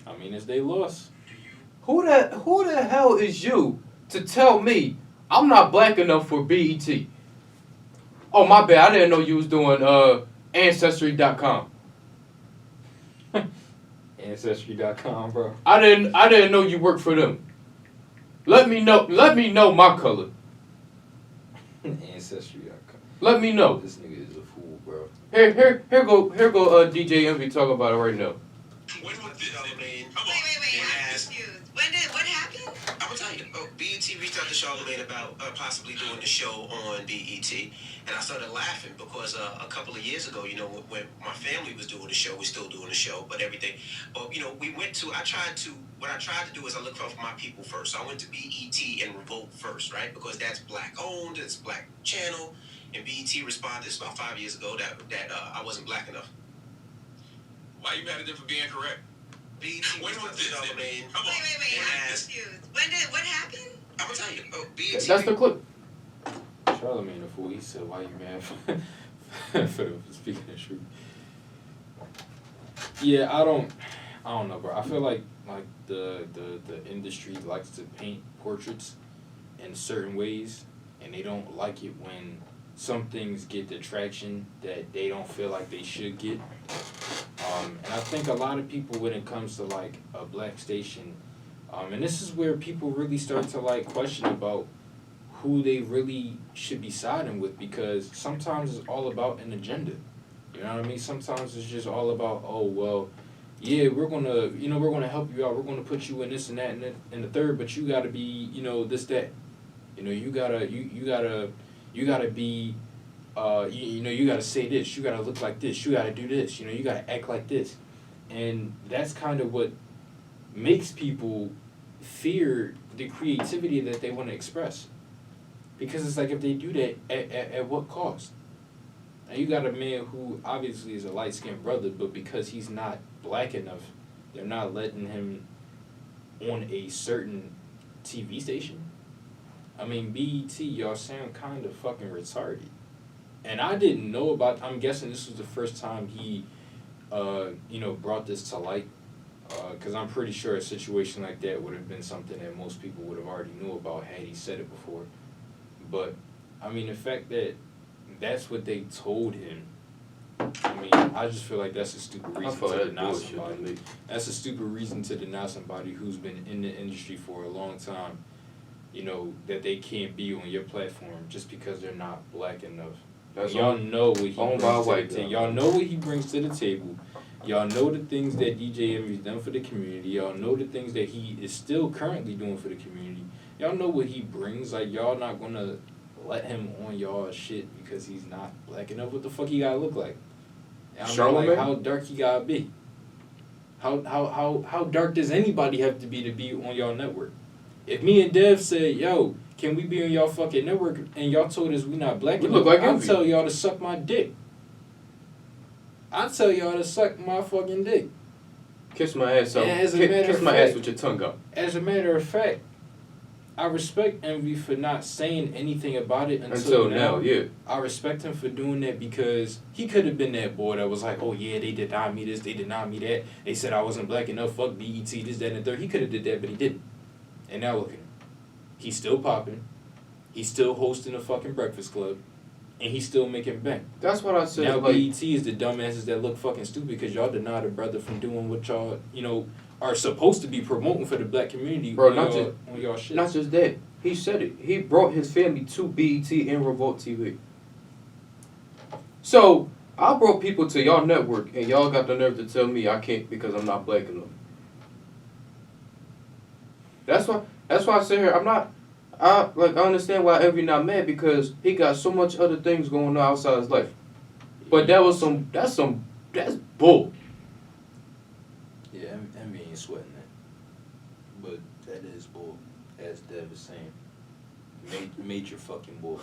Speaker 3: I mean, it's they loss.
Speaker 2: Who the hell is you to tell me I'm not black enough for BET? Oh, my bad. I didn't know you was doing Ancestry.com.
Speaker 3: Ancestry.com, bro.
Speaker 2: I didn't know you worked for them. Let me know my color.
Speaker 3: Ancestry.com.
Speaker 2: Let me know.
Speaker 3: This nigga is a fool, bro.
Speaker 2: Here go DJ Envy talk about it right now.
Speaker 4: When was this? Charlemagne?
Speaker 5: Wait, I'm confused. What happened?
Speaker 4: I will tell you. BET reached out to Charlemagne about possibly doing the show on BET, and I started laughing because a couple of years ago, when my family was doing the show, we're still doing the show, but everything. But we went to. What I tried to do is I looked for my people first. So I went to BET and Revolt first, right? Because that's black owned, it's black channel, and BET responded. This about 5 years ago that I wasn't black enough.
Speaker 6: Why you mad at them for being correct?
Speaker 4: BET
Speaker 6: When
Speaker 4: reached
Speaker 6: was
Speaker 4: out to
Speaker 6: this?
Speaker 4: Charlemagne.
Speaker 6: Come on.
Speaker 5: Wait, I'm confused. What happened?
Speaker 4: I will tell you. BET.
Speaker 2: That's the clip.
Speaker 3: Charlemagne a fool. He said, "Why you mad for speaking the truth?" Yeah, I don't know, bro. I feel like the industry likes to paint portraits in certain ways, and they don't like it when some things get the traction that they don't feel like they should get. And I think a lot of people, when it comes to like a black station, and this is where people really start to like question about who they really should be siding with, because sometimes it's all about an agenda. You know what I mean? Sometimes it's just all about, oh well, yeah, we're gonna help you out. We're gonna put you in this and that and the third, but you gotta be, this that. You gotta be, you gotta say this. You gotta look like this. You gotta do this. You gotta act like this, and that's kind of what makes people fear the creativity that they want to express, because it's like if they do that, at what cost? Now you got a man who obviously is a light-skinned brother, but because he's not black enough, they're not letting him on a certain TV station. I mean, BET, y'all sound kind of fucking retarded. And I didn't know about, I'm guessing this was the first time he, brought this to light. Because I'm pretty sure a situation like that would have been something that most people would have already knew about had he said it before. But, I mean, the fact that that's what they told him, I mean, I just feel like that's a stupid reason to deny somebody. That's a stupid reason to deny somebody who's been in the industry for a long time, that they can't be on your platform just because they're not black enough. Y'all know what he brings to the table. Y'all know what he brings to the table. Y'all know the things that DJ Envy's done for the community. Y'all know the things that he is still currently doing for the community. Y'all know what he brings. Like, y'all not gonna let him on y'all shit because he's not black enough. What the fuck he gotta look like? Like, how dark he gotta be? How dark does anybody have to be on y'all network? If me and Dev said, yo, can we be on y'all fucking network, and y'all told us we not black enough, I'll tell y'all to suck my dick. I'll tell y'all to suck my fucking dick.
Speaker 2: Kiss my ass out. Kiss my ass with your tongue out.
Speaker 3: As a matter of fact, I respect Envy for not saying anything about it until now.
Speaker 2: Yeah.
Speaker 3: I respect him for doing that because he could have been that boy that was like, oh yeah, they denied me this, they denied me that. They said I wasn't black enough, fuck BET, this, that, and the third. He could have did that, but he didn't. And now look at him. He's still popping. He's still hosting a fucking Breakfast Club. And he's still making bank.
Speaker 2: That's what I said.
Speaker 3: Now BET is the dumbasses that look fucking stupid because y'all denied a brother from doing what y'all, are supposed to be promoting for the black community.
Speaker 2: Bro,
Speaker 3: on y'all shit.
Speaker 2: Not just that. He said it. He brought his family to BET and Revolt TV. So, I brought people to y'all network and y'all got the nerve to tell me I can't because I'm not black enough. That's why I sit here. I understand why Envy not mad because he got so much other things going on outside his life. But that's bull.
Speaker 3: Yeah, Envy ain't sweating that. But that is bull, as Dev is saying. Major fucking bull.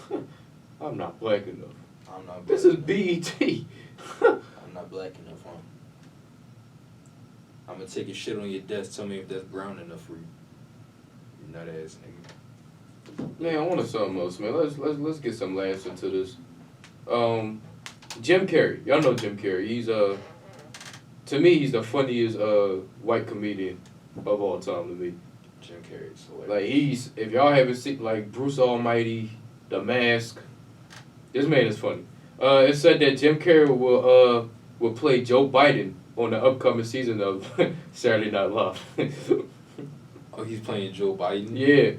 Speaker 2: I'm not black enough.
Speaker 3: I'm not black
Speaker 2: This
Speaker 3: enough.
Speaker 2: is BET.
Speaker 3: I'm not black enough, huh? I'm gonna take a shit on your desk, tell me if that's brown enough for you. You nut ass nigga.
Speaker 2: Man, I want to something else, man. Let's get some laughs into this. Jim Carrey. Y'all know Jim Carrey. He's to me he's the funniest white comedian of all time to me.
Speaker 3: Jim Carrey's hilarious.
Speaker 2: Like if y'all haven't seen like Bruce Almighty, The Mask, this man is funny. It said that Jim Carrey will play Joe Biden on the upcoming season of Saturday Night Live.
Speaker 3: Oh, he's playing Joe Biden?
Speaker 2: Yeah.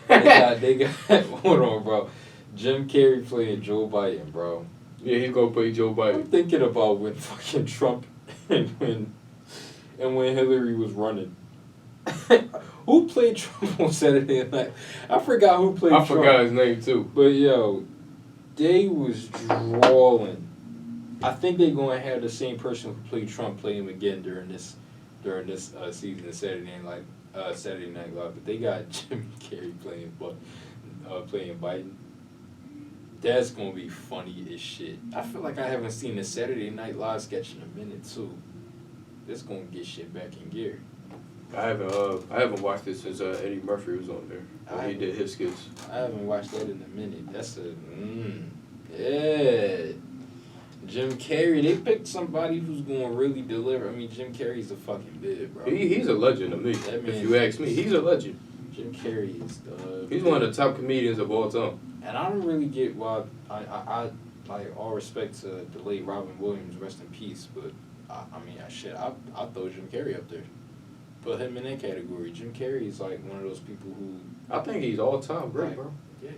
Speaker 3: they got hold on, bro. Jim Carrey playing Joe Biden, bro.
Speaker 2: Yeah, he's gonna play Joe Biden.
Speaker 3: I'm thinking about when fucking Trump and when Hillary was running. Who played Trump on Saturday Night? I forgot who played Trump.
Speaker 2: I forgot his name too.
Speaker 3: But yo, they was drawing. I think they're gonna have the same person who played Trump play him again during this season of Saturday Night Live. But they got Jim Carrey playing Biden. That's gonna be funny as shit. I feel like I haven't seen a Saturday Night Live sketch in a minute too. This gonna get shit back in gear.
Speaker 2: I haven't watched it since Eddie Murphy was on there. When he did his skits.
Speaker 3: I haven't watched that in a minute. That's yeah. Jim Carrey, they picked somebody who's gonna really deliver. I mean, Jim Carrey's a fucking bid, bro.
Speaker 2: He's a legend to me. If you ask me, he's a legend.
Speaker 3: Jim Carrey is
Speaker 2: he's one of the top comedians of all time.
Speaker 3: And I don't really get why I like all respect to the late Robin Williams, rest in peace. But I'll throw Jim Carrey up there. Put him in that category. Jim Carrey is like one of those people who
Speaker 2: I think he's all time great, bro.
Speaker 3: Yeah,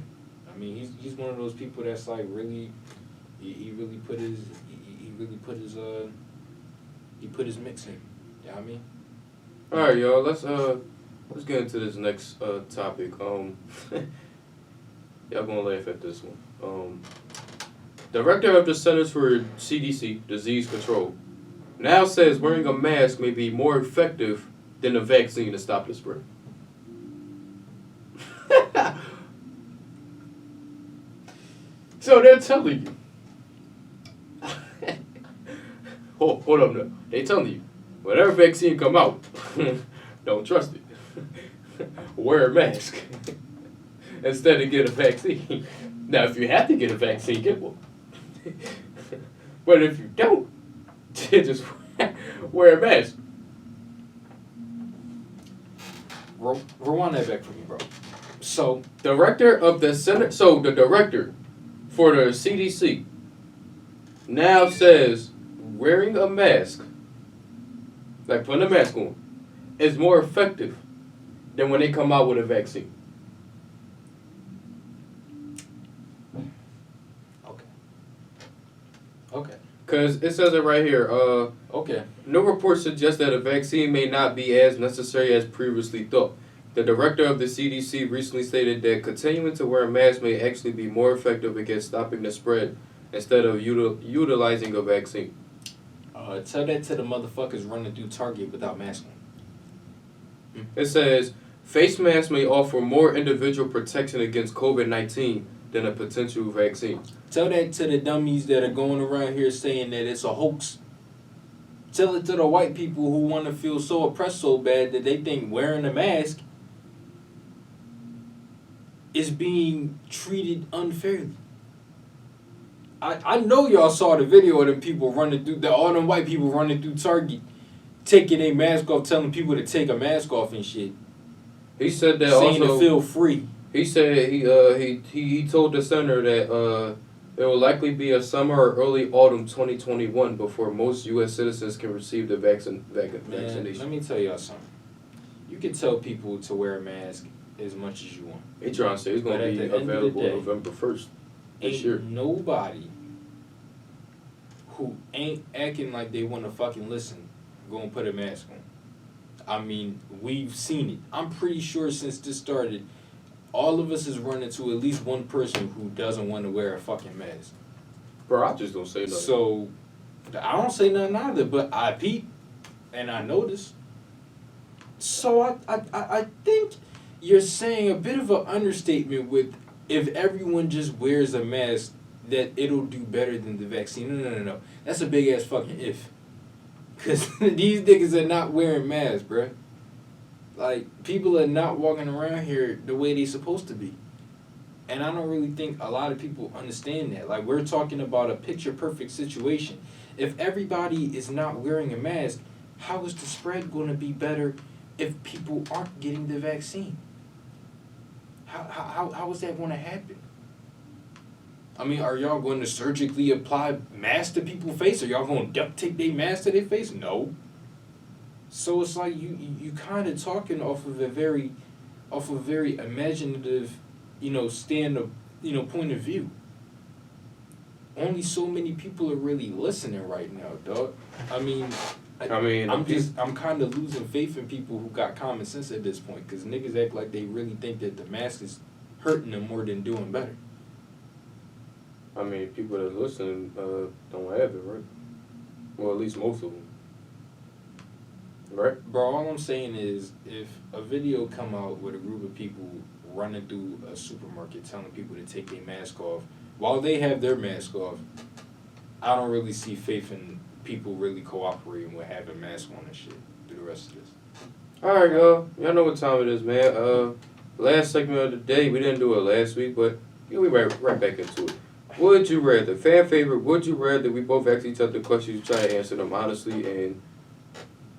Speaker 3: I mean he's one of those people that's like really He really put his he really put his he put his mix in. You know what I mean?
Speaker 2: All right, y'all. Let's get into this next topic. Y'all gonna laugh at this one. Director of the Centers for CDC Disease Control now says wearing a mask may be more effective than a vaccine to stop the spread. So they're telling you. Hold up now. They telling you, whatever vaccine come out, don't trust it. Wear a mask instead of get a vaccine. Now, if you have to get a vaccine, get one. But if you don't, just wear a mask.
Speaker 3: Rewind that back for me, bro. So
Speaker 2: Director of the Center, so the director for the CDC now says wearing a mask, like putting a mask on, is more effective than when they come out with a vaccine.
Speaker 3: Okay.
Speaker 2: Because it says it right here.
Speaker 3: Okay.
Speaker 2: No reports suggest that a vaccine may not be as necessary as previously thought. The director of the CDC recently stated that continuing to wear a mask may actually be more effective against stopping the spread instead of utilizing a vaccine.
Speaker 3: Tell that to the motherfuckers running through Target without masks on.
Speaker 2: It says face masks may offer more individual protection against COVID-19 than a potential vaccine.
Speaker 3: Tell that to the dummies that are going around here saying that it's a hoax. Tell it to the white people who want to feel so oppressed so bad that they think wearing a mask is being treated unfairly. I know y'all saw the video of them people running through, all them white people running through Target, taking a mask off, telling people to take a mask off and shit.
Speaker 2: He said that
Speaker 3: saying
Speaker 2: also,
Speaker 3: to feel free.
Speaker 2: He said he told the center that it will likely be a summer or early autumn 2021 before most U.S. citizens can receive the vaccination.
Speaker 3: Let me tell y'all something. You can tell people to wear a mask as much as you want.
Speaker 2: He trying to say it's going to be available November 1st this year.
Speaker 3: Nobody who ain't acting like they want to fucking listen gonna put a mask on. I mean, we've seen it. I'm pretty sure since this started, all of us is running to at least one person who doesn't want to wear a fucking mask.
Speaker 2: Bro, I just don't say nothing.
Speaker 3: So, I don't say nothing either, but I peep and I notice. So I think you're saying a bit of an understatement with if everyone just wears a mask that it'll do better than the vaccine. No. That's a big ass fucking if. Because these niggas are not wearing masks, bruh. Like, people are not walking around here the way they supposed to be. And I don't really think a lot of people understand that. Like, we're talking about a picture-perfect situation. If everybody is not wearing a mask, how is the spread going to be better if people aren't getting the vaccine? How is that going to happen? I mean, are y'all going to surgically apply masks to people's face? Are y'all going to duct tape their mask to their face? No. So it's like you kind of talking off of a very imaginative, stand of, point of view. Only so many people are really listening right now, dog. I'm kind of losing faith in people who got common sense at this point, because niggas act like they really think that the mask is hurting them more than doing better.
Speaker 2: I mean, people that listen don't have it, right? Well, at least most of them. Right?
Speaker 3: Bro, all I'm saying is, if a video come out with a group of people running through a supermarket telling people to take their mask off, while they have their mask off, I don't really see faith in people really cooperating with having masks on and shit through the rest of this.
Speaker 2: Alright, y'all. Y'all know what time it is, man. Last segment of the day. We didn't do it last week, but we'll be right back into it. Would you rather? Fan favorite, would you rather? We both ask each other questions, try to answer them honestly, and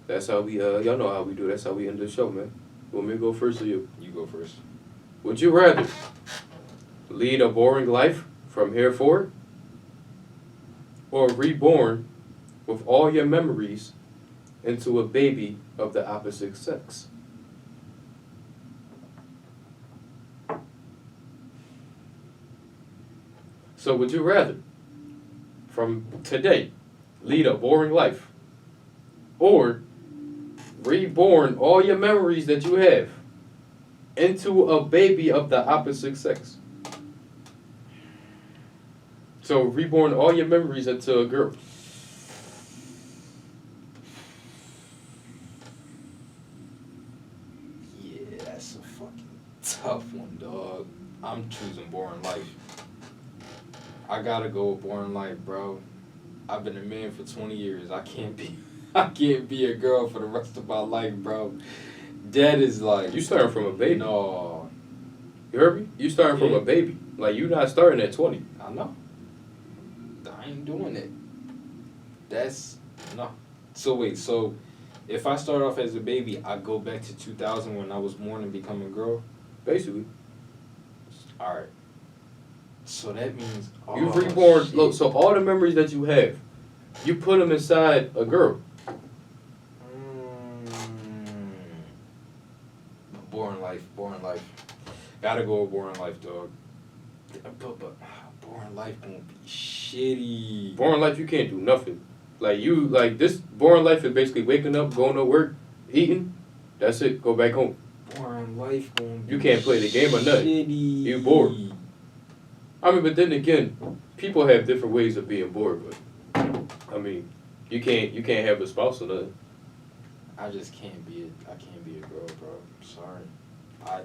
Speaker 2: that's how we, y'all know how we do. That's how we end the show, man. You want me to go first or you?
Speaker 3: You go first.
Speaker 2: Would you rather lead a boring life from here forward, or reborn with all your memories into a baby of the opposite sex? So would you rather from today, lead a boring life, or reborn all your memories that you have into a baby of the opposite sex. So reborn all your memories into a girl.
Speaker 3: Yeah, that's a fucking tough one, dog. I'm choosing boring life. I gotta go with boring life, bro. I've been a man for 20 years. I can't be a girl for the rest of my life, bro. That is like...
Speaker 2: You starting from a baby.
Speaker 3: No.
Speaker 2: You heard me? You starting from a baby. Like, you not starting at 20.
Speaker 3: I know. I ain't doing it. That's... No. So wait, so if I start off as a baby, I go back to 2000 when I was born and become a girl?
Speaker 2: Basically.
Speaker 3: Alright. So that means...
Speaker 2: You've reborn... Look, so all the memories that you have, you put them inside a girl.
Speaker 3: Boring life. Gotta go with boring life, dog. But boring life gonna be shitty.
Speaker 2: Boring life, you can't do nothing. This boring life is basically waking up, going to work, eating. That's it. Go back home.
Speaker 3: Boring life gonna be
Speaker 2: You can't play the game or nothing.
Speaker 3: Shitty.
Speaker 2: You bored. I mean, but then again, people have different ways of being bored. But I mean, you can't have a spouse or nothing.
Speaker 3: I just can't be a girl, bro. I'm sorry. I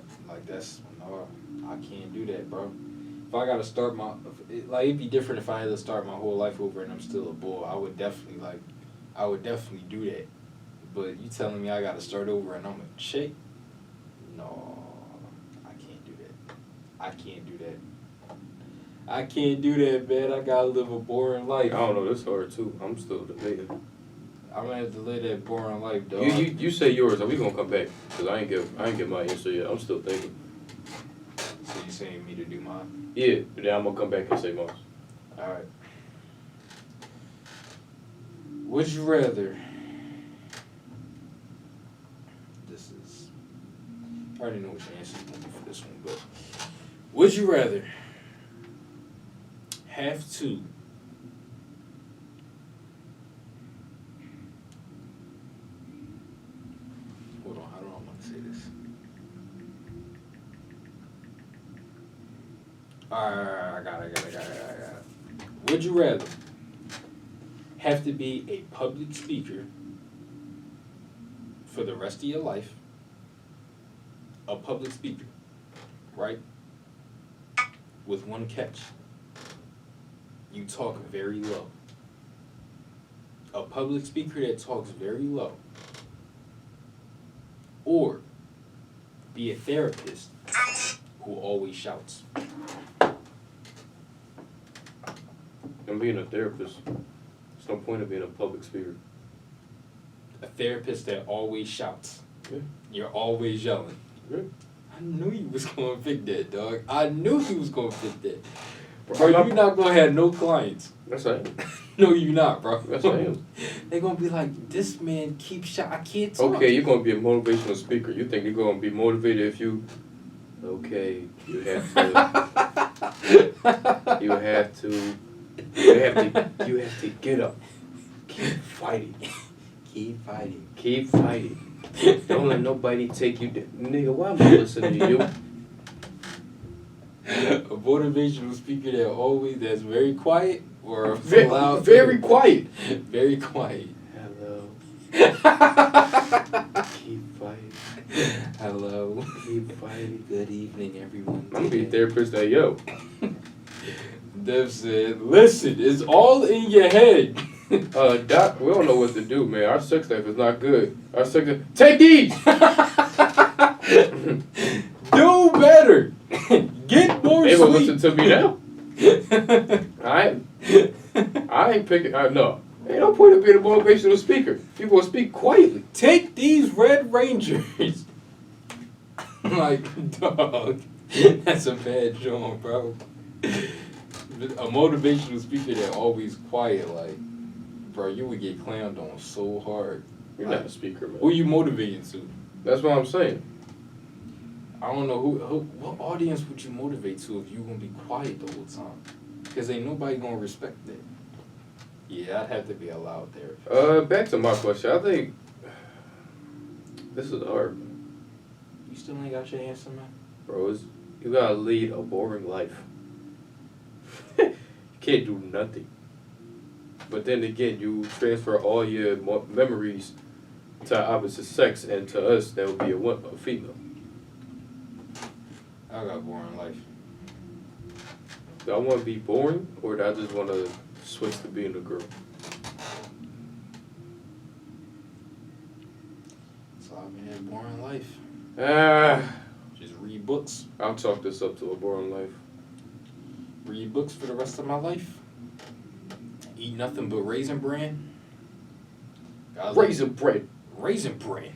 Speaker 3: can't do that, bro. If I gotta start it'd be different if I had to start my whole life over and I'm still a boy. I would definitely do that. But you telling me I gotta start over and I'm a chick? No, I can't do that. I can't do that, man. I gotta live a boring life.
Speaker 2: I don't know. This hard too. I'm still debating.
Speaker 3: I'm gonna have to live that boring life, dog.
Speaker 2: You say yours. Are we gonna come back? Cause I ain't get my answer yet. I'm still thinking.
Speaker 3: So you saying me to do mine?
Speaker 2: Yeah, but then I'm gonna come back and say mine.
Speaker 3: Alright. Would you rather... I already know what your answer is going to be for this one, but... Would you rather have to hold on, how do I want to say this? Alright, I got it. Would you rather have to be a public speaker for the rest of your life? A public speaker, right? With one catch. You talk very low. A public speaker that talks very low. Or be a therapist who always shouts.
Speaker 2: I'm being a therapist. There's no point of being a public speaker.
Speaker 3: A therapist that always shouts.
Speaker 2: Yeah.
Speaker 3: You're always yelling.
Speaker 2: Yeah.
Speaker 3: I knew you was gonna pick that, dog. I knew you was gonna pick that. Bro,
Speaker 2: I'm
Speaker 3: you're not gonna have no clients.
Speaker 2: That's right.
Speaker 3: No, you're not, bro.
Speaker 2: Yes, I am.
Speaker 3: They're gonna be like, this man keeps shot. I can't talk.
Speaker 2: Okay, you're gonna be a motivational speaker. You think you're gonna be motivated if you? Okay, you have to. You have to get up. Keep fighting.
Speaker 3: Keep fighting.
Speaker 2: Keep fighting. Don't let nobody take you down. Nigga, why am I listening to you?
Speaker 3: A motivational speaker that's very quiet or loud.
Speaker 2: Very quiet.
Speaker 3: Very quiet.
Speaker 2: Hello. Keep fighting.
Speaker 3: Hello.
Speaker 2: Keep fighting.
Speaker 3: Good evening, everyone.
Speaker 2: I'm gonna be a therapist that yo.
Speaker 3: Dev said, listen, it's all in your head.
Speaker 2: Doc, we don't know what to do, man. Our sex life is not good. Our sex life... Take these!
Speaker 3: Do better. Get more
Speaker 2: They
Speaker 3: sleep.
Speaker 2: gonna listen to me now. I ain't picking... no. Ain't no point of being a motivational speaker. You gonna speak quietly.
Speaker 3: Take these Red Rangers. Like, dog. That's a bad joke, bro. A motivational speaker that always quiet, like, bro, you would get clowned on so hard.
Speaker 2: You're not a speaker, man.
Speaker 3: Who you motivating to?
Speaker 2: That's what I'm saying.
Speaker 3: I don't know what audience would you motivate to if you gonna be quiet the whole time? Because ain't nobody gonna respect that. Yeah, I'd have to be a loud therapist.
Speaker 2: Back to my question. I think this is hard,
Speaker 3: You still ain't got your answer, man?
Speaker 2: bro. You gotta lead a boring life. You can't do nothing. But then again, you transfer all your memories to opposite sex, and to us, that would be a female.
Speaker 3: I got a boring life.
Speaker 2: Do I want to be boring, or do I just want to switch to being a girl?
Speaker 3: So I mean, a boring life. Just read books.
Speaker 2: I'll chalk this up to a boring life.
Speaker 3: Read books for the rest of my life. Eat nothing but Raisin Bran.
Speaker 2: Raisin bread.
Speaker 3: Raisin Bran.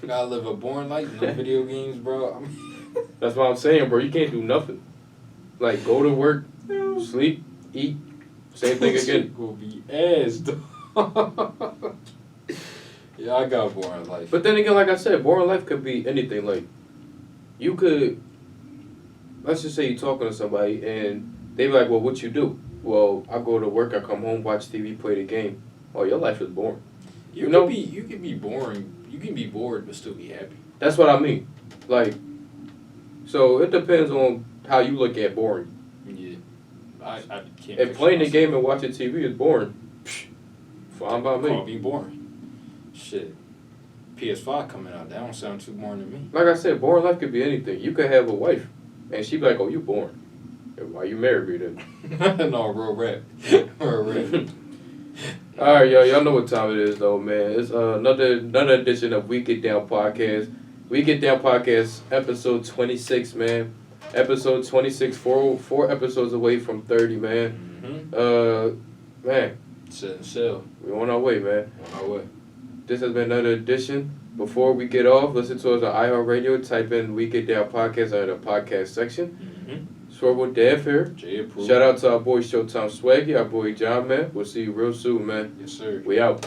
Speaker 3: Gotta live a boring life. No video games, bro. I mean,
Speaker 2: That's what I'm saying, bro. You can't do nothing. Like, go to work, sleep, eat, same thing again.
Speaker 3: Will be ass, dog. Yeah, I got a boring life.
Speaker 2: But then again, like I said, boring life could be anything. Like, you could, let's just say you're talking to somebody and they be like, well, what you do? Well, I go to work, I come home, watch TV, play the game. Oh, your life is boring.
Speaker 3: You
Speaker 2: know?
Speaker 3: can be boring. You can be bored but still be happy.
Speaker 2: That's what I mean. Like, so it depends on how you look at boring.
Speaker 3: Yeah. I can't.
Speaker 2: If playing the game and watching TV is boring, fine by me.
Speaker 3: Call me boring. Shit. PS5 coming out. That don't sound too boring to me.
Speaker 2: Like I said, boring life could be anything. You could have a wife, and she be like, "Oh, you boring. Why you married me then?"
Speaker 3: No, real rap. Real rap.
Speaker 2: All right, y'all know what time it is, though, man. It's another edition of We Get Down Podcast. We Get Down Podcast, episode 26, man. Episode 26, four episodes away from 30, man.
Speaker 3: Mm-hmm.
Speaker 2: Man,
Speaker 3: Set and sail.
Speaker 2: we on our way, man.
Speaker 3: On our way.
Speaker 2: This has been another edition. Before we get off, listen to us on iHeartRadio. Type in We Get Down Podcast under the podcast section.
Speaker 3: Mm-hmm.
Speaker 2: Swervo Dev here.
Speaker 3: J approved.
Speaker 2: Shout out to our boy Showtime Swaggy, our boy John, man. We'll see you real soon, man.
Speaker 3: Yes, sir.
Speaker 2: We out.